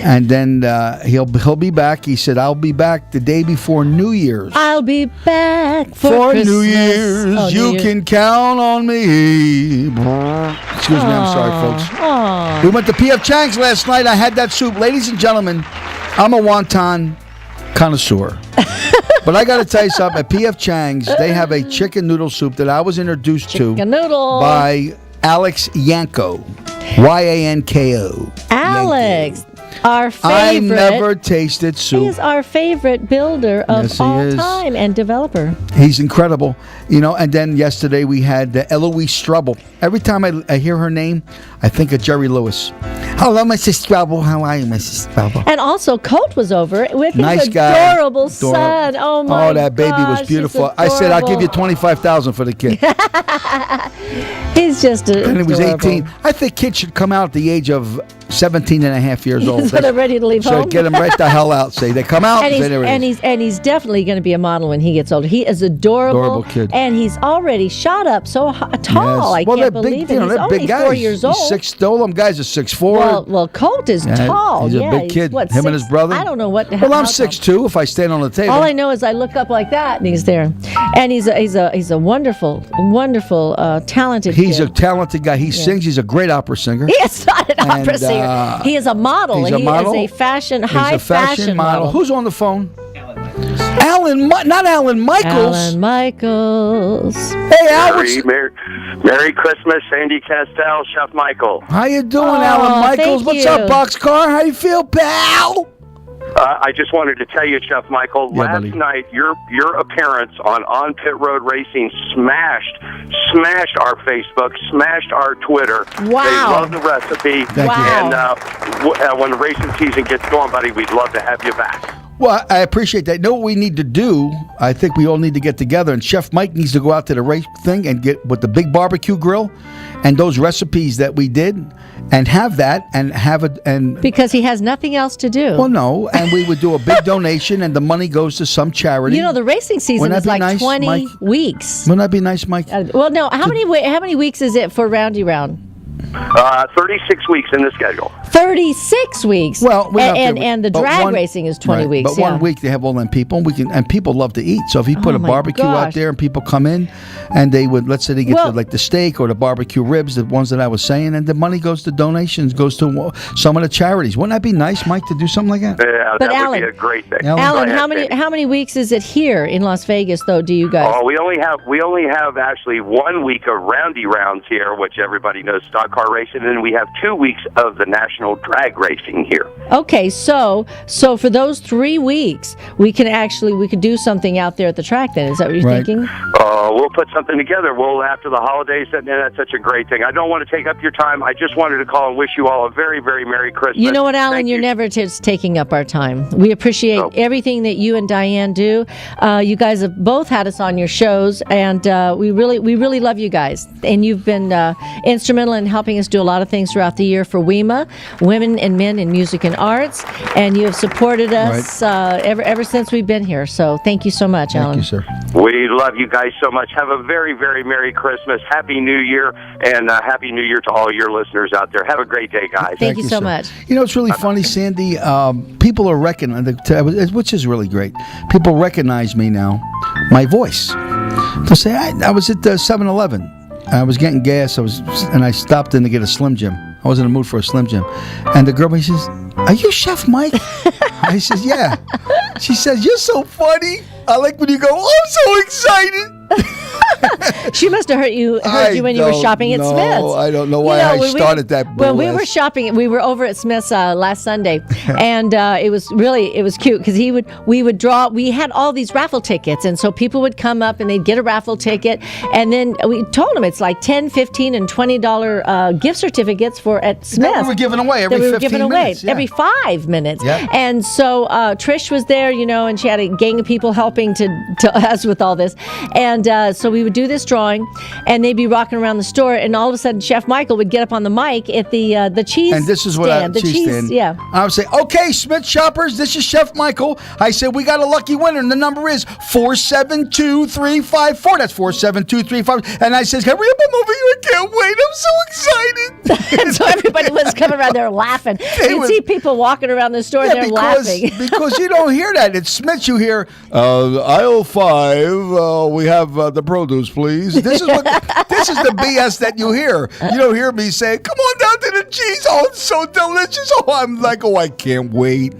and then he'll be back. He said, "I'll be back the day before New Year's." I'll be back for Christmas. New Year's. Oh, you can count on me. Excuse me, I'm sorry, folks. Aww. We went to P.F. Chang's last night. I had that soup, ladies and gentlemen. I'm a wonton connoisseur. But I got to tell you something. At P.F. Chang's, they have a chicken noodle soup that I was introduced to by Alex Yanko. Yanko. Alex, our favorite. I never tasted soup. He is our favorite builder of all time and developer. He's incredible. And then yesterday we had Eloise Strubble. Every time I hear her name, I think of Jerry Lewis. Hello, Mrs. Strubble. How are you, Mrs. Strubble? And also, Colt was over with nice his guy. adorable son. Oh, my Oh, that baby was beautiful. I said, I'll give you $25,000 for the kid. He's just And he was adorable. 18. I think kids should come out at the age of 17 and a half years old. So they're ready to leave home. So get them right the hell out. Say they come out. And he's definitely going to be a model when he gets older. He is adorable kid. And he's already shot up so tall. Yes. I can't believe it. He's only 4 years old. All them guys are 6'4". Well, Colt is tall. He's a big kid. What, him and his brother. I don't know what. Well, I'm 6'2". If I stand on the table. All I know is I look up like that, and he's there. And he's a wonderful, talented. He's kid. a talented guy. He sings. He's a great opera singer. He is not an opera singer. He is a model. He's a model. He is a high fashion fashion model. Who's on the phone? Not Alan Michaels. Alan Michaels. Hey, Al. Merry Christmas, Sandy Kastel, Chef Michael. How you doing, Alan Michaels? thank What's you. up, Boxcar? How you feel, pal? I just wanted to tell you, Chef Michael, Yeah, last buddy. night your appearance on Pit Road Racing smashed our Facebook, smashed our Twitter. Wow. They love the recipe. Thank you. And when the racing season gets going, buddy, we'd love to have you back. Well, I appreciate that. You know what we need to do? I think we all need to get together, and Chef Mike needs to go out to the race thing and get with the big barbecue grill and those recipes that we did, and have that, and have it, and Because he has nothing else to do. well, no, and we would do a big donation, and the money goes to some charity. You know, the racing season Wouldn't is that be like nice, 20 Mike? weeks. Wouldn't that be nice, Mike? Well, no. How many weeks is it for Roundy Round? 36 weeks in the schedule. 36 weeks. Well, we don't have to- and the but drag one- racing is 20 right, weeks. But yeah. 1 week they have all them people, and people love to eat. So if you put Oh a my barbecue out gosh. there and people come in, and they would, let's say they get Well- the steak or the barbecue ribs, the ones that I was saying, and the money goes to donations, goes to some of the charities. Wouldn't that be nice, Mike, to do something like that? Yeah, But that Alan- would be a great thing. Alan- Alan, Go how ahead, many Sandy. how many weeks is it here in Las Vegas though? Do you guys? Oh, we only have actually 1 week of Roundy Rounds here, which everybody knows stock car racing, and then we have 2 weeks of the national drag racing here. Okay, so for those 3 weeks, we could do something out there at the track. Then is that what you're Right. thinking? We'll put something together. We'll after the holidays, and that's such a great thing. I don't want to take up your time. I just wanted to call and wish you all a very, very Merry Christmas. You know what, Alan? Thank You're you. never just taking up our time. We appreciate Oh. everything that you and Diane do. You guys have both had us on your shows, and we really love you guys. And you've been instrumental in helping us do a lot of things throughout the year for WEMA, Women and Men in Music and Arts, and you have supported us ever since we've been here. So thank you so much, Alan. Thank you, sir. We love you guys so much. Have a very, very Merry Christmas, Happy New Year, and Happy New Year to all your listeners out there. Have a great day, guys. Thank you so sir. much. You know, it's really funny, Sandy. People are recognizing, which is really great. People recognize me now, my voice. They'll say, I was at 7-Eleven. I was getting gas. I stopped in to get a Slim Jim. I was in the mood for a Slim Jim. And the girl says, "Are you Chef Mike?" I says, "Yeah." She says, "You're so funny. I like when you go, oh, I'm so excited." She must have heard you when you were shopping at Smith's. I don't know why I started that. When we burlesque. were shopping, we were over at Smith's last Sunday, and it was cute because we had all these raffle tickets, and so people would come up and they'd get a raffle ticket, and then we told them it's like $10, $15, and $20 gift certificates at Smith's. That we were giving away every that we were 15 giving away minutes, yeah. every 5 minutes. Yeah. And so Trish was there, and she had a gang of people helping to us with all this, and so we would do this drawing, and they'd be rocking around the store, and all of a sudden Chef Michael would get up on the mic at the cheese And this is what stand. Yeah. I would say, "Okay, Smith shoppers, this is Chef Michael." I said, "We got a lucky winner, and the number is 472354. That's 47235. And I says, "Hurry up, I'm over here. I can't wait. I'm so excited." And so everybody was coming around there laughing. You'd would- see people walking around the store, and they're laughing. because you don't hear that. It's Smith. You hear aisle 5. We have the produce, please. This is the BS that you hear. You don't hear me saying, "Come on down to the cheese. Oh, it's so delicious." Oh, I'm like, "Oh, I can't wait."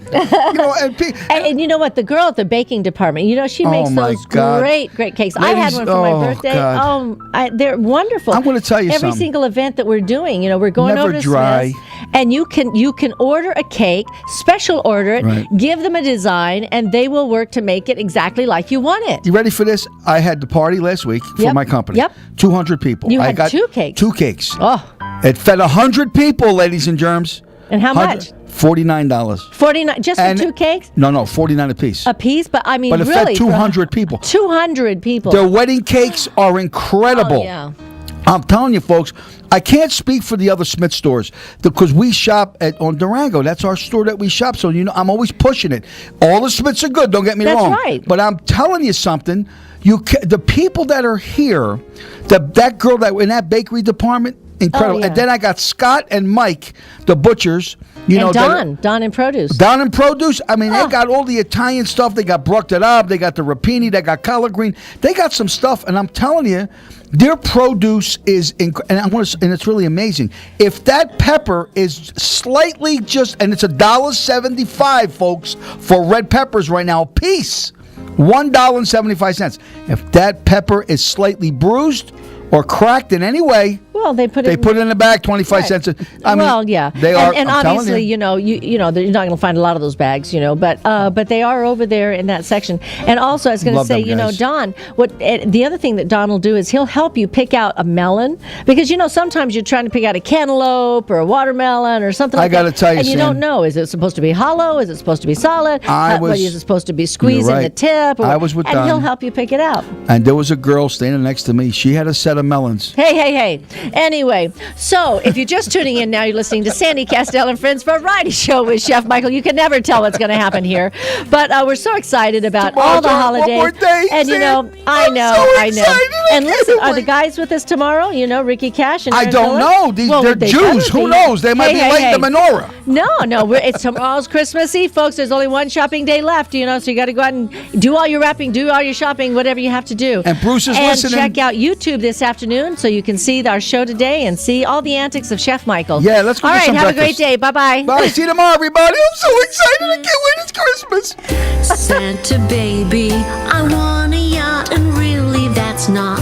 And you know what? The girl at the baking department, she makes my those God. great cakes. I had Ladies, one for my oh, birthday. God. They're wonderful. I'm gonna tell you Every something. single event that we're doing, we're going Never over to dry. Smith's, and you can order a cake, special order it, Right. give them a design, and they will work to make it exactly like you want it. You ready for this? I had the party last week for Yep. my company. Yep. 200 people. You I had got 2 cakes. 2 cakes. Oh, It fed 100 people, ladies and germs. and how much? $49. 49 just And- for 2 cakes No, 49 apiece. a piece. But I mean, But it really, fed 200 people. 200 people. Their wedding cakes are incredible. Oh, yeah. I'm telling you, folks, I can't speak for the other Smith stores because we shop on Durango. That's our store that we shop. So, I'm always pushing it. All the Smiths are good, don't get me That's wrong. right. But I'm telling you something. The people that are here, that girl that in that bakery department, incredible. Oh, yeah. And then I got Scott and Mike, the butchers. And Don in produce. Down in produce, I mean, they got all the Italian stuff. They got bruschetta up. They got the rapini. They got collard green. They got some stuff, and I'm telling you, their produce is and it's really amazing. If that pepper is slightly and it's $1.75, folks, for red peppers right now, a piece. $1.75. If that pepper is slightly bruised or cracked in any way, well, they put it in the bag, 25 cents. I mean, yeah, they are. And I'm obviously, you. you're not going to find a lot of those bags, but they are over there in that section. And also, I was going to say, Don, the other thing that Don will do is he'll help you pick out a melon, because sometimes you're trying to pick out a cantaloupe or a watermelon or something like that. I got to tell you, and you don't know, is it supposed to be hollow? Is it supposed to be solid? Is it supposed to be squeezing the tip? I was with Don. And he'll help you pick it out. And there was a girl standing next to me. She had a set of melons. Hey. Anyway, so if you're just tuning in now, you're listening to Sandy Kastel and Friends Variety Show with Chef Michael. You can never tell what's going to happen here. But we're so excited about all the holidays. One more day, and, I know. And listen, are the guys with us tomorrow? Ricky Cash and I don't know. They're Jews. Who knows? They might be lighting the menorah. No. It's tomorrow's Christmas Eve, folks. There's only one shopping day left, so you got to go out and do all your wrapping, do all your shopping, whatever you have to do. And Bruce is listening. And check out YouTube this afternoon so you can see our show today and see all the antics of Chef Michael. Yeah, let's go. All get some right, have breakfast. a great day. Bye-bye. Bye. See you tomorrow, everybody. I'm so excited. I can't wait. It's Christmas. Santa baby, I want a yacht, and really that's not